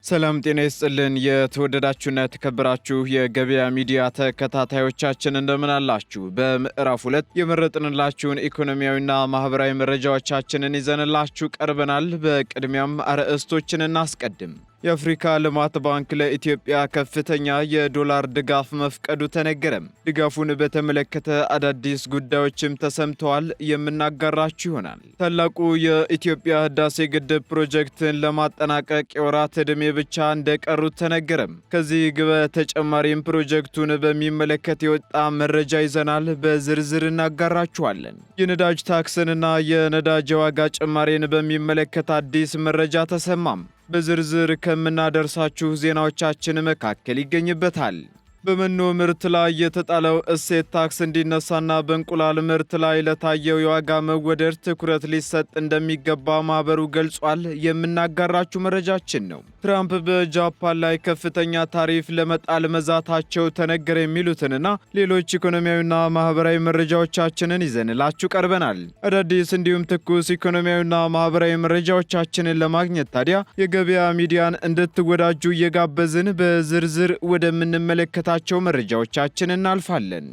ሰላም ጤና ይስጥልን የተወደዳችሁና የተከበራችሁ የገበያ ሚዲያ ተከታታዮቻችን እንደምን አላችሁ? በምዕራፍ 2 የመረጥንላችሁን ኢኮኖሚያዊና ማህበራዊ መረጃዎቻችንን ይዘንላችሁ ቀርበናል። በቅድሚያም አርዕስቶችን እናስቀድም። የአፍሪካ ልማት ባንክ ለኢትዮጵያ ከፍተኛ የዶላር ድጋፍ መፍቀዱ ተነገረም። ድጋፉን በተመለከተ አዳዲስ ጉዳዮችም ተሰምተዋል፣ የምናጋራችሁ ይሆናል። ታላቁ የኢትዮጵያ ህዳሴ ግድብ ፕሮጀክትን ለማጠናቀቅ የወራት ዕድሜ ብቻ እንደቀሩት ተነገረም። ከዚህ በተጨማሪም ፕሮጀክቱን በሚመለከት የወጣ መረጃ ይዘናል፣ በዝርዝር እናጋራችኋለን። የነዳጅ ታክስንና የነዳጅ ዋጋ ጭማሬን በሚመለከት አዲስ መረጃ ተሰማም። በዝርዝር ከምናደርሳችሁ ዜናዎቻችን መካከል ይገኝበታል። በመኖ ምርት ላይ የተጣለው እሴት ታክስ እንዲነሳና በእንቁላል ምርት ላይ ለታየው የዋጋ መወደድ ትኩረት ሊሰጥ እንደሚገባ ማህበሩ ገልጿል። የምናጋራችሁ መረጃችን ነው። ትራምፕ በጃፓን ላይ ከፍተኛ ታሪፍ ለመጣል መዛታቸው ተነገረ። የሚሉትንና ሌሎች ኢኮኖሚያዊና ማህበራዊ መረጃዎቻችንን ይዘንላችሁ ቀርበናል። አዳዲስ እንዲሁም ትኩስ ኢኮኖሚያዊና ማህበራዊ መረጃዎቻችንን ለማግኘት ታዲያ የገበያ ሚዲያን እንድትወዳጁ እየጋበዝን በዝርዝር ወደምንመለከታቸው መረጃዎቻችን እናልፋለን።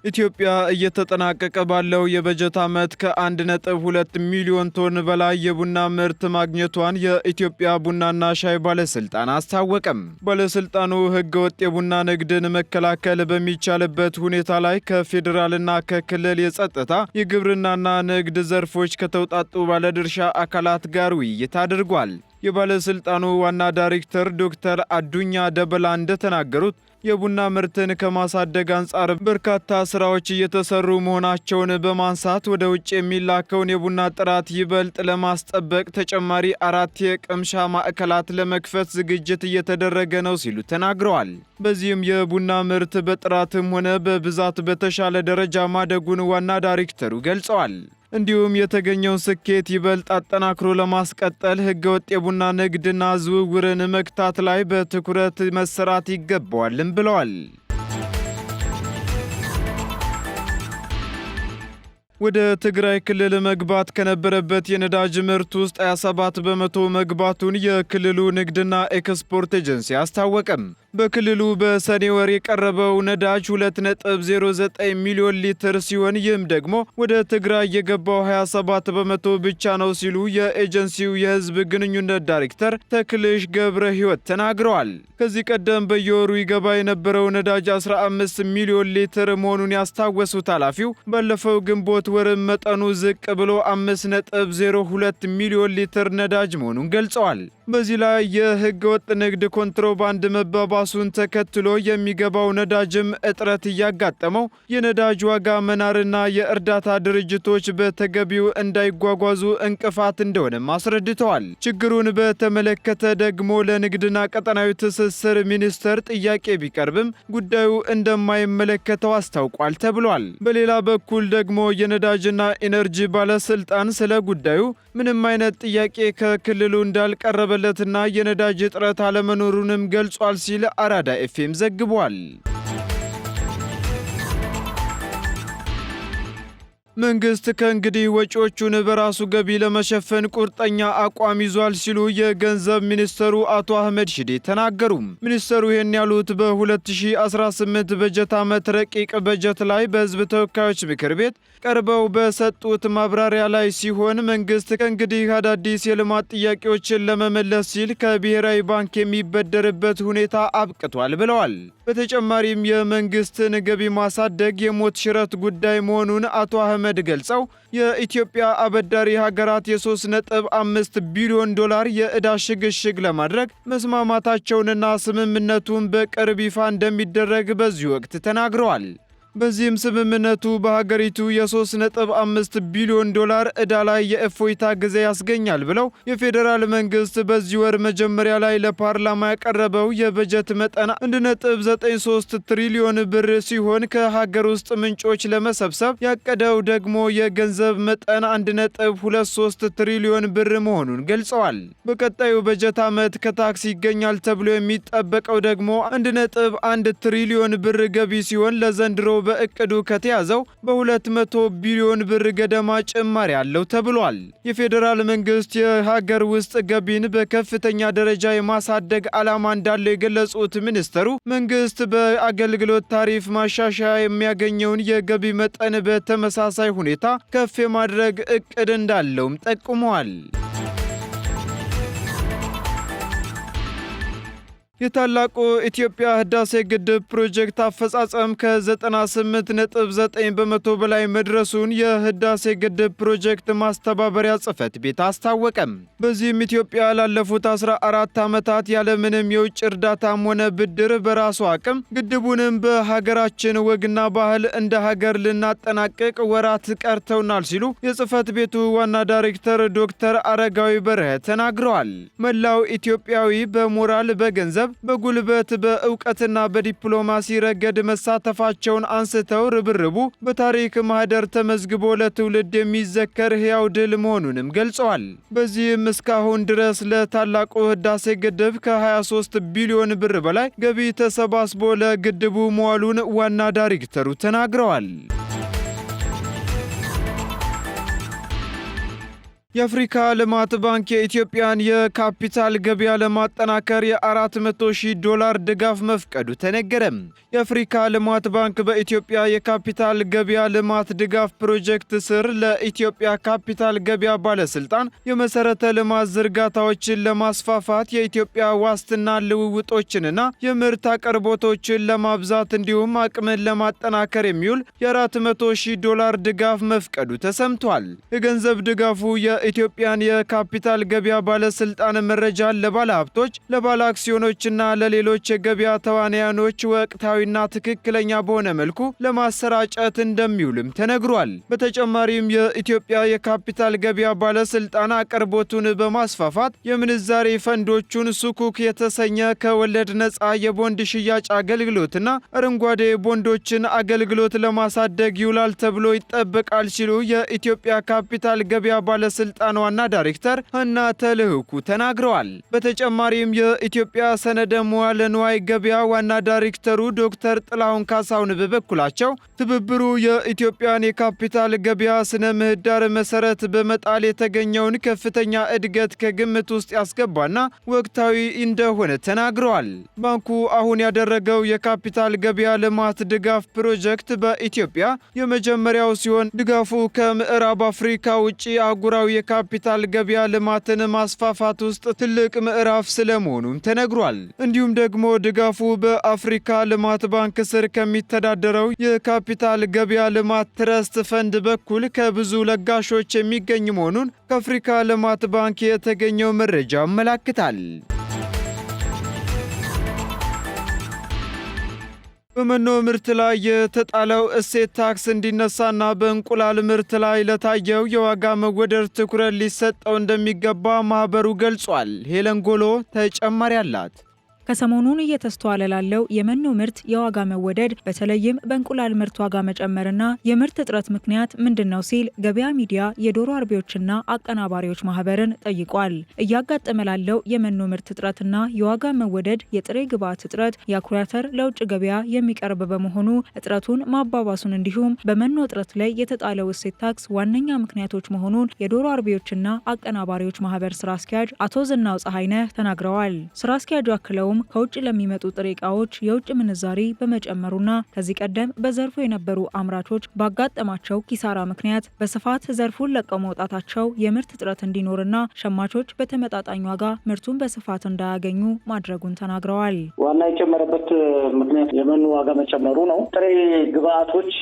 ኢትዮጵያ እየተጠናቀቀ ባለው የበጀት ዓመት ከ1.2 ሚሊዮን ቶን በላይ የቡና ምርት ማግኘቷን የኢትዮጵያ ቡናና ሻይ ባለስልጣን አስታወቀም። ባለስልጣኑ ህገወጥ የቡና ንግድን መከላከል በሚቻልበት ሁኔታ ላይ ከፌዴራልና ከክልል የጸጥታ የግብርናና ንግድ ዘርፎች ከተውጣጡ ባለድርሻ አካላት ጋር ውይይት አድርጓል። የባለስልጣኑ ዋና ዳይሬክተር ዶክተር አዱኛ ደበላ እንደተናገሩት የቡና ምርትን ከማሳደግ አንጻር በርካታ ስራዎች እየተሰሩ መሆናቸውን በማንሳት ወደ ውጭ የሚላከውን የቡና ጥራት ይበልጥ ለማስጠበቅ ተጨማሪ 4 የቅምሻ ማዕከላት ለመክፈት ዝግጅት እየተደረገ ነው ሲሉ ተናግረዋል። በዚህም የቡና ምርት በጥራትም ሆነ በብዛት በተሻለ ደረጃ ማደጉን ዋና ዳይሬክተሩ ገልጸዋል። እንዲሁም የተገኘውን ስኬት ይበልጥ አጠናክሮ ለማስቀጠል ህገወጥ የቡና ንግድና ዝውውርን መግታት ላይ በትኩረት መሰራት ይገባዋልም ብለዋል። ወደ ትግራይ ክልል መግባት ከነበረበት የነዳጅ ምርት ውስጥ 27 በመቶ መግባቱን የክልሉ ንግድና ኤክስፖርት ኤጀንሲ አስታወቀም። በክልሉ በሰኔ ወር የቀረበው ነዳጅ 2.09 ሚሊዮን ሊትር ሲሆን ይህም ደግሞ ወደ ትግራይ የገባው 27 በመቶ ብቻ ነው ሲሉ የኤጀንሲው የህዝብ ግንኙነት ዳይሬክተር ተክልሽ ገብረ ህይወት ተናግረዋል። ከዚህ ቀደም በየወሩ ይገባ የነበረው ነዳጅ 15 ሚሊዮን ሊትር መሆኑን ያስታወሱት ኃላፊው ባለፈው ግንቦት ወርም መጠኑ ዝቅ ብሎ 5.02 ሚሊዮን ሊትር ነዳጅ መሆኑን ገልጸዋል። በዚህ ላይ የህገ ወጥ ንግድ ኮንትሮባንድ መባባሱን ተከትሎ የሚገባው ነዳጅም እጥረት እያጋጠመው የነዳጅ ዋጋ መናርና የእርዳታ ድርጅቶች በተገቢው እንዳይጓጓዙ እንቅፋት እንደሆነም አስረድተዋል። ችግሩን በተመለከተ ደግሞ ለንግድና ቀጠናዊ ትስስር ሚኒስቴር ጥያቄ ቢቀርብም ጉዳዩ እንደማይመለከተው አስታውቋል ተብሏል። በሌላ በኩል ደግሞ የነዳጅና ኢነርጂ ባለስልጣን ስለ ጉዳዩ ምንም አይነት ጥያቄ ከክልሉ እንዳልቀረበለትና የነዳጅ እጥረት አለመኖሩንም ገልጿል ሲል አራዳ ኤፍኤም ዘግቧል። መንግስት ከእንግዲህ ወጪዎቹን በራሱ ገቢ ለመሸፈን ቁርጠኛ አቋም ይዟል ሲሉ የገንዘብ ሚኒስትሩ አቶ አህመድ ሺዴ ተናገሩ። ሚኒስትሩ ይህን ያሉት በ2018 በጀት ዓመት ረቂቅ በጀት ላይ በህዝብ ተወካዮች ምክር ቤት ቀርበው በሰጡት ማብራሪያ ላይ ሲሆን መንግስት ከእንግዲህ አዳዲስ የልማት ጥያቄዎችን ለመመለስ ሲል ከብሔራዊ ባንክ የሚበደርበት ሁኔታ አብቅቷል ብለዋል። በተጨማሪም የመንግስትን ገቢ ማሳደግ የሞት ሽረት ጉዳይ መሆኑን አቶ አህመድ ገልጸው የኢትዮጵያ አበዳሪ ሀገራት የ3.5 ቢሊዮን ዶላር የዕዳ ሽግሽግ ለማድረግ መስማማታቸውንና ስምምነቱን በቅርብ ይፋ እንደሚደረግ በዚህ ወቅት ተናግረዋል። በዚህም ስምምነቱ በሀገሪቱ የ3.5 ቢሊዮን ዶላር ዕዳ ላይ የእፎይታ ጊዜ ያስገኛል ብለው የፌዴራል መንግስት በዚህ ወር መጀመሪያ ላይ ለፓርላማ ያቀረበው የበጀት መጠን 1.93 ትሪሊዮን ብር ሲሆን ከሀገር ውስጥ ምንጮች ለመሰብሰብ ያቀደው ደግሞ የገንዘብ መጠን 1.23 ትሪሊዮን ብር መሆኑን ገልጸዋል። በቀጣዩ በጀት ዓመት ከታክስ ይገኛል ተብሎ የሚጠበቀው ደግሞ 1.1 ትሪሊዮን ብር ገቢ ሲሆን ለዘንድሮ በእቅዱ ከተያዘው በ200 ቢሊዮን ብር ገደማ ጭማሪ አለው ተብሏል። የፌዴራል መንግስት የሀገር ውስጥ ገቢን በከፍተኛ ደረጃ የማሳደግ ዓላማ እንዳለው የገለጹት ሚኒስተሩ መንግስት በአገልግሎት ታሪፍ ማሻሻያ የሚያገኘውን የገቢ መጠን በተመሳሳይ ሁኔታ ከፍ የማድረግ እቅድ እንዳለውም ጠቁመዋል። የታላቁ ኢትዮጵያ ህዳሴ ግድብ ፕሮጀክት አፈጻጸም ከ98.9 በመቶ በላይ መድረሱን የህዳሴ ግድብ ፕሮጀክት ማስተባበሪያ ጽሕፈት ቤት አስታወቀም። በዚህም ኢትዮጵያ ላለፉት 14 ዓመታት ያለምንም የውጭ እርዳታም ሆነ ብድር በራሱ አቅም ግድቡንም በሀገራችን ወግና ባህል እንደ ሀገር ልናጠናቅቅ ወራት ቀርተውናል ሲሉ የጽሕፈት ቤቱ ዋና ዳይሬክተር ዶክተር አረጋዊ በርሀ ተናግረዋል። መላው ኢትዮጵያዊ በሞራል በገንዘብ በጉልበት በእውቀትና በዲፕሎማሲ ረገድ መሳተፋቸውን አንስተው ርብርቡ በታሪክ ማህደር ተመዝግቦ ለትውልድ የሚዘከር ሕያው ድል መሆኑንም ገልጸዋል። በዚህም እስካሁን ድረስ ለታላቁ ህዳሴ ግድብ ከ23 ቢሊዮን ብር በላይ ገቢ ተሰባስቦ ለግድቡ መዋሉን ዋና ዳይሬክተሩ ተናግረዋል። የአፍሪካ ልማት ባንክ የኢትዮጵያን የካፒታል ገበያ ለማጠናከር የ$400,000 ድጋፍ መፍቀዱ ተነገረም። የአፍሪካ ልማት ባንክ በኢትዮጵያ የካፒታል ገበያ ልማት ድጋፍ ፕሮጀክት ስር ለኢትዮጵያ ካፒታል ገበያ ባለስልጣን የመሰረተ ልማት ዝርጋታዎችን ለማስፋፋት የኢትዮጵያ ዋስትና ልውውጦችንና የምርት አቅርቦቶችን ለማብዛት እንዲሁም አቅምን ለማጠናከር የሚውል የ$400,000 ድጋፍ መፍቀዱ ተሰምቷል። የገንዘብ ድጋፉ የኢትዮጵያን የካፒታል ገበያ ባለስልጣን መረጃን ለባለ ሀብቶች፣ ለባለ አክሲዮኖችና ለሌሎች የገበያ ተዋናያኖች ወቅታዊና ትክክለኛ በሆነ መልኩ ለማሰራጨት እንደሚውልም ተነግሯል። በተጨማሪም የኢትዮጵያ የካፒታል ገበያ ባለስልጣን አቅርቦቱን በማስፋፋት የምንዛሬ ፈንዶቹን ሱኩክ የተሰኘ ከወለድ ነፃ የቦንድ ሽያጭ አገልግሎትና አረንጓዴ ቦንዶችን አገልግሎት ለማሳደግ ይውላል ተብሎ ይጠበቃል ሲሉ የኢትዮጵያ ካፒታል ገበያ ባለስልጣን ዋና ዳይሬክተር ሀና ተልህኩ ተናግረዋል። በተጨማሪም የኢትዮጵያ ሰነደ መዋዕለ ንዋይ ገበያ ዋና ዳይሬክተሩ ዶክተር ጥላሁን ካሳሁን በበኩላቸው ትብብሩ የኢትዮጵያን የካፒታል ገበያ ስነ ምህዳር መሰረት በመጣል የተገኘውን ከፍተኛ እድገት ከግምት ውስጥ ያስገባና ወቅታዊ እንደሆነ ተናግረዋል። ባንኩ አሁን ያደረገው የካፒታል ገበያ ልማት ድጋፍ ፕሮጀክት በኢትዮጵያ የመጀመሪያው ሲሆን ድጋፉ ከምዕራብ አፍሪካ ውጪ አህጉራዊ የካፒታል ገበያ ልማትን ማስፋፋት ውስጥ ትልቅ ምዕራፍ ስለመሆኑም ተነግሯል። እንዲሁም ደግሞ ድጋፉ በአፍሪካ ልማት ባንክ ስር ከሚተዳደረው የካፒታል ገበያ ልማት ትረስት ፈንድ በኩል ከብዙ ለጋሾች የሚገኝ መሆኑን ከአፍሪካ ልማት ባንክ የተገኘው መረጃ ያመለክታል። በመኖ ምርት ላይ የተጣለው እሴት ታክስ እንዲነሳና በእንቁላል ምርት ላይ ለታየው የዋጋ መወደድ ትኩረት ሊሰጠው እንደሚገባ ማህበሩ ገልጿል። ሄለን ጎሎ ተጨማሪ አላት። ከሰሞኑን እየተስተዋለ ላለው የመኖ ምርት የዋጋ መወደድ በተለይም በእንቁላል ምርት ዋጋ መጨመርና የምርት እጥረት ምክንያት ምንድነው ሲል ገበያ ሚዲያ የዶሮ አርቢዎችና አቀናባሪዎች ማህበርን ጠይቋል። እያጋጠመ ላለው የመኖ ምርት እጥረትና የዋጋ መወደድ የጥሬ ግብዓት እጥረት፣ የአኩሪ አተር ለውጭ ገበያ የሚቀርብ በመሆኑ እጥረቱን ማባባሱን እንዲሁም በመኖ እጥረት ላይ የተጣለው እሴት ታክስ ዋነኛ ምክንያቶች መሆኑን የዶሮ አርቢዎችና አቀናባሪዎች ማህበር ስራ አስኪያጅ አቶ ዝናው ፀሐይነህ ተናግረዋል። ስራ አስኪያጁ አክለው ከውጭ ለሚመጡ ጥሬ ዕቃዎች የውጭ ምንዛሪ በመጨመሩና ከዚህ ቀደም በዘርፉ የነበሩ አምራቾች ባጋጠማቸው ኪሳራ ምክንያት በስፋት ዘርፉን ለቀው መውጣታቸው የምርት እጥረት እንዲኖርና ሸማቾች በተመጣጣኝ ዋጋ ምርቱን በስፋት እንዳያገኙ ማድረጉን ተናግረዋል። ዋና የጨመረበት ምክንያት የመኖ ዋጋ መጨመሩ ነው። ጥሬ ግብዓቶች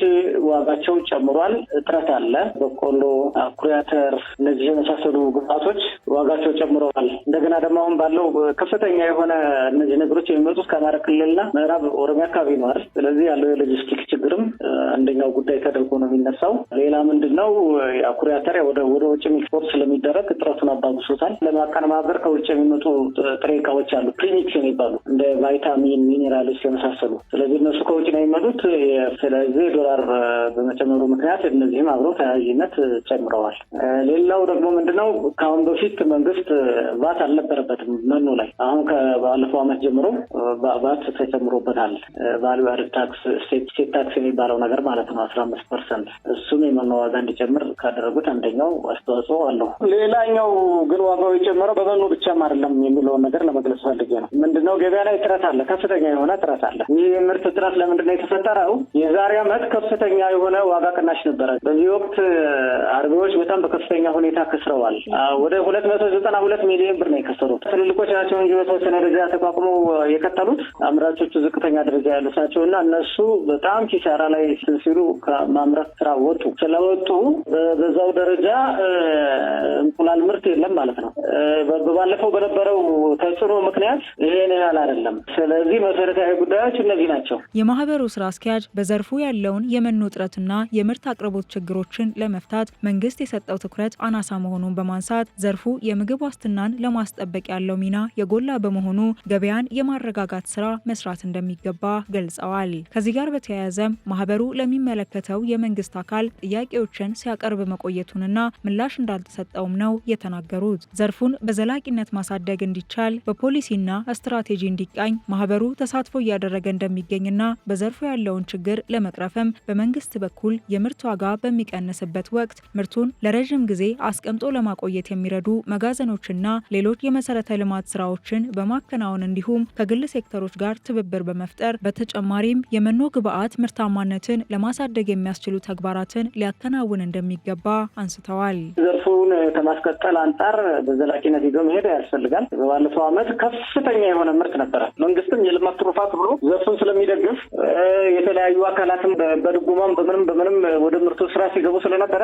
ዋጋቸው ጨምሯል። እጥረት አለ። በቆሎ፣ አኩሪ አተር፣ እነዚህ የመሳሰሉ ግብዓቶች ዋጋቸው ጨምረዋል። እንደገና ደግሞ አሁን ባለው ከፍተኛ የሆነ እነዚህ ነገሮች የሚመጡት ከአማራ ክልልና ምዕራብ ኦሮሚያ አካባቢ ነው አይደል? ስለዚህ ያለው የሎጂስቲክ ችግርም አንደኛው ጉዳይ ተደርጎ ነው የሚነሳው። ሌላ ምንድነው የአኩሪ አተር ወደ ውጭ ኤክስፖርት ስለሚደረግ እጥረቱን አባብሶታል። ለማቀነባበር ከውጭ የሚመጡ ጥሬ ዕቃዎች አሉ፣ ፕሪሚክስ የሚባሉ እንደ ቫይታሚን፣ ሚኔራሎች የመሳሰሉ። ስለዚህ እነሱ ከውጭ ነው የሚመጡት። ስለዚህ ዶላር በመጨመሩ ምክንያት እነዚህም አብረው ተያያዥነት ጨምረዋል። ሌላው ደግሞ ምንድነው ከአሁን በፊት መንግስት ቫት አልነበረበትም መኖ ላይ። አሁን ከባለፈው ዓመት ዓመት ጀምሮ በአባት ተጨምሮበታል። ቫልዩ አድድ ታክስ ስቴት ታክስ የሚባለው ነገር ማለት ነው 15%። እሱም የመኖ ዋጋ እንዲጨምር ካደረጉት አንደኛው አስተዋጽኦ አለው። ሌላኛው ግን ዋጋው የጨመረው በመኖ ብቻም አይደለም የሚለውን ነገር ለመግለጽ ፈልጌ ነው። ምንድነው ገበያ ላይ እጥረት አለ፣ ከፍተኛ የሆነ እጥረት አለ። ይህ የምርት እጥረት ለምንድነው የተፈጠረው? የዛሬ ዓመት ከፍተኛ የሆነ ዋጋ ቅናሽ ነበረ። በዚህ ወቅት አርቢዎች በጣም በከፍተኛ ሁኔታ ከስረዋል። ወደ 292 ሚሊዮን ብር ነው የከሰሩት። ትልልቆች ናቸው እንጂ በተወሰነ ደረጃ ተቋቁመው የቀጠሉት አምራቾቹ ዝቅተኛ ደረጃ ያሉት ናቸው እና እነሱ በጣም ኪሳራ ላይ ሲሉ ከማምረት ስራ ወጡ። ስለወጡ በዛው ደረጃ እንቁላል ምርት የለም ማለት ነው። ባለፈው በነበረው ተጽዕኖ ምክንያት ይሄን ያህል አይደለም። ስለዚህ መሰረታዊ ጉዳዮች እነዚህ ናቸው። የማህበሩ ስራ አስኪያጅ በዘርፉ ያለውን የመኖ እጥረትና የምርት አቅርቦት ችግሮችን ለመፍታት መንግስት የሰጠው ትኩረት አናሳ መሆኑን በማንሳት ዘርፉ የምግብ ዋስትናን ለማስጠበቅ ያለው ሚና የጎላ በመሆኑ ገበያን የማረጋጋት ስራ መስራት እንደሚገባ ገልጸዋል። ከዚህ ጋር በተያያዘም ማህበሩ ለሚመለከተው የመንግስት አካል ጥያቄዎችን ሲያቀርብ መቆየቱንና ምላሽ እንዳልተሰጠውም ነው የተናገሩት። ዘርፉን በዘላቂነት ማሳደግ እንዲቻል በፖሊሲና ስትራቴጂ እንዲቃኝ ማህበሩ ተሳትፎ እያደረገ እንደሚገኝና በዘርፉ ያለውን ችግር ለመቅረፍም በመንግስት በኩል የምርት ዋጋ በሚቀንስበት ወቅት ምርቱን ለረዥም ጊዜ አስቀምጦ ለማቆየት የሚረዱ መጋዘኖችና ሌሎች የመሰረተ ልማት ስራዎችን በማከናወን እንዲሁም ከግል ሴክተሮች ጋር ትብብር በመፍጠር በተጨማሪም የመኖ ግብዓት ምርታማነትን ለማሳደግ የሚያስችሉ ተግባራትን ሊያከናውን እንደሚገባ አንስተዋል። ዘርፉን ከማስቀጠል አንጻር በዘላቂነት ይዞ መሄድ ያስፈልጋል። ባለፈው ዓመት ከፍተኛ የሆነ ምርት ነበረ። መንግስትም የልማት ትሩፋት ብሎ ዘርፉን ስለሚደግፍ የተለያዩ አካላትም በድጎማም በምንም ወደ ምርቱ ስራ ሲገቡ ስለነበረ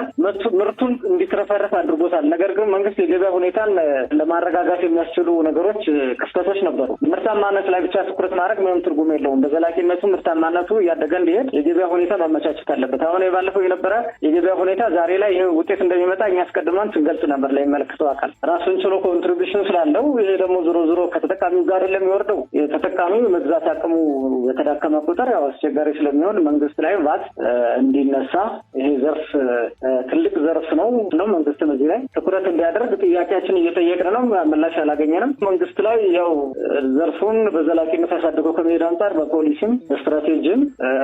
ምርቱን እንዲትረፈረፍ አድርጎታል። ነገር ግን መንግስት የገበያ ሁኔታን ለማረጋጋት የሚያስችሉ ነገሮች ክፍተቶች ነበሩ። ምርታማነት ላይ ብቻ ትኩረት ማድረግ ምንም ትርጉም የለውም። በዘላቂነቱ ምርታማነቱ እያደገ እንዲሄድ የገበያ ሁኔታ መመቻቸት አለበት። አሁን ባለፈው የነበረ የገበያ ሁኔታ ዛሬ ላይ ይሄ ውጤት እንደሚመጣ እኛ አስቀድመን ስንገልጽ ነበር ለሚመለከተው አካል ራሱን ችሎ ኮንትሪቢዩሽን ስላለው። ይሄ ደግሞ ዞሮ ከተጠቃሚው ጋር ለሚወርደው የተጠቃሚው መግዛት አቅሙ የተዳከመ ቁጥር ያው አስቸጋሪ ስለሚሆን መንግስት ላይ ቫት እንዲነሳ ይሄ ዘርፍ ትልቅ ዘርፍ ነው። መንግስትም እዚህ ላይ ትኩረት እንዲያደርግ ጥያቄያችን እየጠየቅን ነው። ምላሽ አላገኘንም። መንግስት ላይ ያው ዘርፉን በዘላቂነት አሳድጎ ከመሄድ አንጻር በፖሊሲም በስትራቴጂም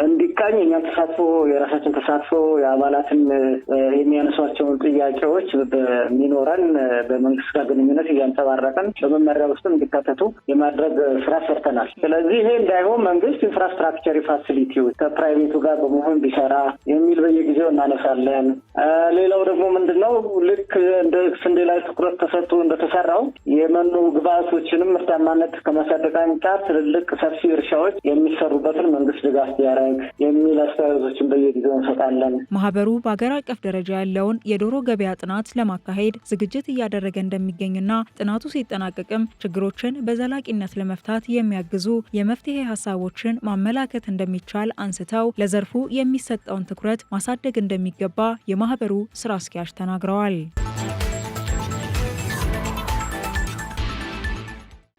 እንዲቃኝ እኛ ተሳትፎ የራሳችን ተሳትፎ የአባላትን የሚያነሷቸውን ጥያቄዎች በሚኖረን በመንግስት ጋር ግንኙነት እያንጸባረቀን በመመሪያ ውስጥም እንዲካተቱ የማድረግ ስራ ሰርተናል። ስለዚህ ይሄ እንዳይሆን መንግስት ኢንፍራስትራክቸር ፋሲሊቲዎች ከፕራይቬቱ ጋር በመሆን ቢሰራ የሚል በየጊዜው እናነሳለን። ሌላው ደግሞ ምንድነው ልክ እንደ ስንዴ ላይ ትኩረት ተሰጥቶ እንደተሰራው የመኖ ግብዓቶችንም ምርታማነት ከማሳደግ አንጻር ትልልቅ ሰፊ እርሻዎች የሚሰሩበትን መንግስት ድጋፍ ቢያደርግ የሚል አስተያየቶችን በየጊዜው እንሰጣለን። ማህበሩ በሀገር አቀፍ ደረጃ ያለውን የዶሮ ገበያ ጥናት ለማካሄድ ዝግጅት እያደረገ እንደሚገኝና ጥናቱ ሲጠናቀቅም ችግሮችን በዘላቂነት ለመፍታት የሚያግዙ የመፍትሄ ሀሳቦችን ማመላከት እንደሚቻል አንስተው ለዘርፉ የሚሰጠውን ትኩረት ማሳደግ እንደሚገባ የማህበሩ ስራ አስኪያጅ ተናግረዋል።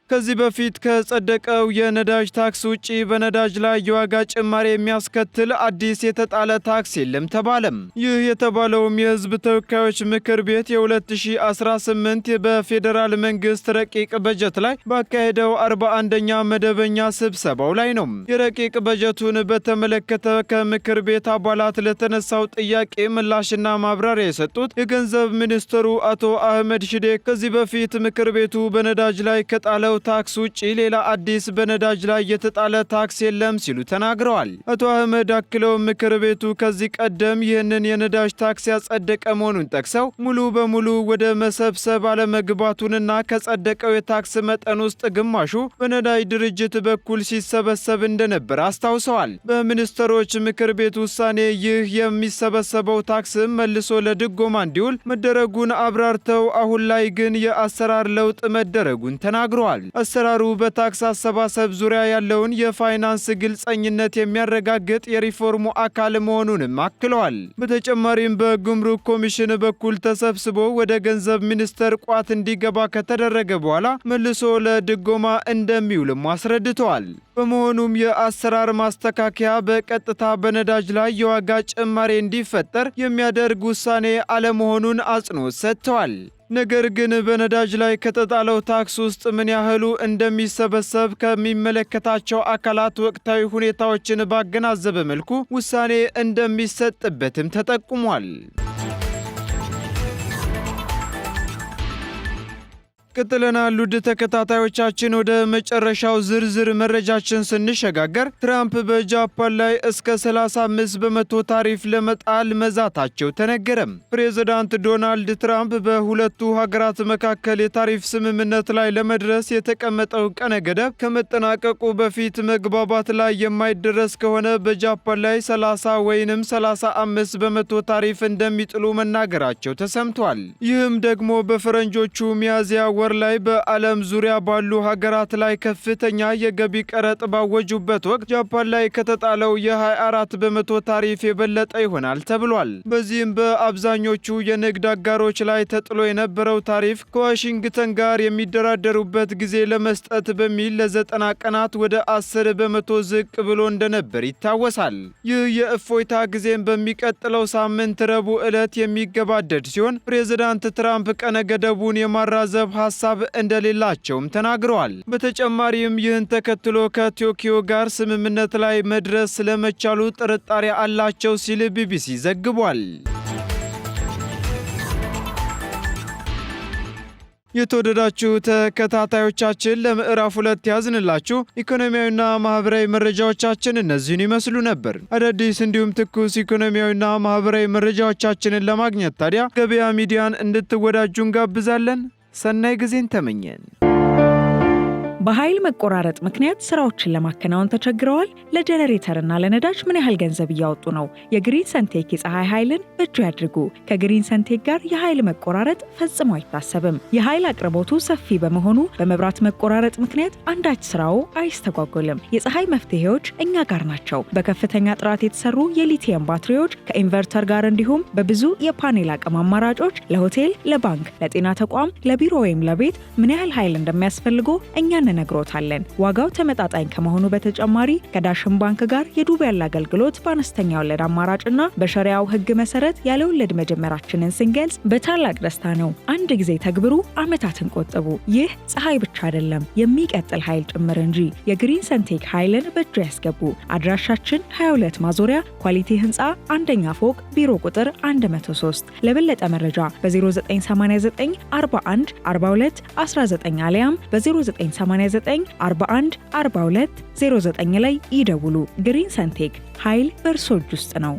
ከዚህ በፊት ከጸደቀው የነዳጅ ታክስ ውጪ በነዳጅ ላይ የዋጋ ጭማሪ የሚያስከትል አዲስ የተጣለ ታክስ የለም ተባለም። ይህ የተባለውም የህዝብ ተወካዮች ምክር ቤት የ2018 በፌዴራል መንግስት ረቂቅ በጀት ላይ ባካሄደው 41ኛ መደበኛ ስብሰባው ላይ ነው። የረቂቅ በጀቱን በተመለከተ ከምክር ቤት አባላት ለተነሳው ጥያቄ ምላሽና ማብራሪያ የሰጡት የገንዘብ ሚኒስትሩ አቶ አህመድ ሺዴ ከዚህ በፊት ምክር ቤቱ በነዳጅ ላይ ከጣለው ታክስ ውጪ ሌላ አዲስ በነዳጅ ላይ የተጣለ ታክስ የለም ሲሉ ተናግረዋል። አቶ አህመድ አክለው ምክር ቤቱ ከዚህ ቀደም ይህንን የነዳጅ ታክስ ያጸደቀ መሆኑን ጠቅሰው ሙሉ በሙሉ ወደ መሰብሰብ አለመግባቱንና ከጸደቀው የታክስ መጠን ውስጥ ግማሹ በነዳጅ ድርጅት በኩል ሲሰበሰብ እንደነበር አስታውሰዋል። በሚኒስትሮች ምክር ቤት ውሳኔ ይህ የሚሰበሰበው ታክስ መልሶ ለድጎማ እንዲውል መደረጉን አብራርተው አሁን ላይ ግን የአሰራር ለውጥ መደረጉን ተናግረዋል። አሰራሩ በታክስ አሰባሰብ ዙሪያ ያለውን የፋይናንስ ግልጸኝነት የሚያረጋግጥ የሪፎርሙ አካል መሆኑንም አክለዋል። በተጨማሪም በጉምሩክ ኮሚሽን በኩል ተሰብስቦ ወደ ገንዘብ ሚኒስቴር ቋት እንዲገባ ከተደረገ በኋላ መልሶ ለድጎማ እንደሚውልም አስረድተዋል። በመሆኑም የአሰራር ማስተካከያ በቀጥታ በነዳጅ ላይ የዋጋ ጭማሪ እንዲፈጠር የሚያደርግ ውሳኔ አለመሆኑን አጽንኦት ሰጥተዋል። ነገር ግን በነዳጅ ላይ ከተጣለው ታክስ ውስጥ ምን ያህሉ እንደሚሰበሰብ ከሚመለከታቸው አካላት ወቅታዊ ሁኔታዎችን ባገናዘበ መልኩ ውሳኔ እንደሚሰጥበትም ተጠቁሟል። ቀጥለናል። ውድ ተከታታዮቻችን ወደ መጨረሻው ዝርዝር መረጃችን ስንሸጋገር ትራምፕ በጃፓን ላይ እስከ 35 በመቶ ታሪፍ ለመጣል መዛታቸው ተነገረም። ፕሬዝዳንት ዶናልድ ትራምፕ በሁለቱ ሀገራት መካከል የታሪፍ ስምምነት ላይ ለመድረስ የተቀመጠው ቀነ ገደብ ከመጠናቀቁ በፊት መግባባት ላይ የማይደረስ ከሆነ በጃፓን ላይ 30 ወይንም 35 በመቶ ታሪፍ እንደሚጥሉ መናገራቸው ተሰምቷል። ይህም ደግሞ በፈረንጆቹ ሚያዝያ ወር ላይ በዓለም ዙሪያ ባሉ ሀገራት ላይ ከፍተኛ የገቢ ቀረጥ ባወጁበት ወቅት ጃፓን ላይ ከተጣለው የ24 በመቶ ታሪፍ የበለጠ ይሆናል ተብሏል። በዚህም በአብዛኞቹ የንግድ አጋሮች ላይ ተጥሎ የነበረው ታሪፍ ከዋሽንግተን ጋር የሚደራደሩበት ጊዜ ለመስጠት በሚል ለ90 ቀናት ወደ 10 በመቶ ዝቅ ብሎ እንደነበር ይታወሳል። ይህ የእፎይታ ጊዜም በሚቀጥለው ሳምንት ረቡዕ ዕለት የሚገባደድ ሲሆን ፕሬዝዳንት ትራምፕ ቀነ ገደቡን የማራዘብ ሀሳብ እንደሌላቸውም ተናግረዋል። በተጨማሪም ይህን ተከትሎ ከቶኪዮ ጋር ስምምነት ላይ መድረስ ስለመቻሉ ጥርጣሬ አላቸው ሲል ቢቢሲ ዘግቧል። የተወደዳችሁ ተከታታዮቻችን ለምዕራፍ 2 ያዝንላችሁ ኢኮኖሚያዊና ማህበራዊ መረጃዎቻችን እነዚህን ይመስሉ ነበር። አዳዲስ እንዲሁም ትኩስ ኢኮኖሚያዊና ማህበራዊ መረጃዎቻችንን ለማግኘት ታዲያ ገበያ ሚዲያን እንድትወዳጁ እንጋብዛለን። ሰናይ ጊዜን ተመኘን። በኃይል መቆራረጥ ምክንያት ስራዎችን ለማከናወን ተቸግረዋል? ለጀነሬተርና ለነዳጅ ምን ያህል ገንዘብ እያወጡ ነው? የግሪን ሰንቴክ የፀሐይ ኃይልን በእጁ ያድርጉ። ከግሪን ሰንቴክ ጋር የኃይል መቆራረጥ ፈጽሞ አይታሰብም። የኃይል አቅርቦቱ ሰፊ በመሆኑ በመብራት መቆራረጥ ምክንያት አንዳች ስራው አይስተጓጎልም። የፀሐይ መፍትሄዎች እኛ ጋር ናቸው። በከፍተኛ ጥራት የተሰሩ የሊቲየም ባትሪዎች ከኢንቨርተር ጋር እንዲሁም በብዙ የፓኔል አቅም አማራጮች ለሆቴል፣ ለባንክ፣ ለጤና ተቋም፣ ለቢሮ ወይም ለቤት ምን ያህል ኃይል እንደሚያስፈልጎ እኛ ነግሮታለን። ዋጋው ተመጣጣኝ ከመሆኑ በተጨማሪ ከዳሽን ባንክ ጋር የዱቤ ያለ አገልግሎት በአነስተኛ ወለድ አማራጭና በሸሪያው ሕግ መሰረት ያለ ወለድ መጀመራችንን ስንገልጽ በታላቅ ደስታ ነው። አንድ ጊዜ ተግብሩ፣ ዓመታትን ቆጥቡ። ይህ ፀሐይ ብቻ አይደለም፣ የሚቀጥል ኃይል ጭምር እንጂ። የግሪን ሰንቴክ ኃይልን በእጁ ያስገቡ። አድራሻችን 22 ማዞሪያ ኳሊቲ ህንፃ አንደኛ ፎቅ ቢሮ ቁጥር 103። ለበለጠ መረጃ በ0989 41 42 19 አሊያም በ0989 41 42 09 ላይ ይደውሉ። ግሪን ሰንቴክ ኃይል በእርሶ እጅ ውስጥ ነው።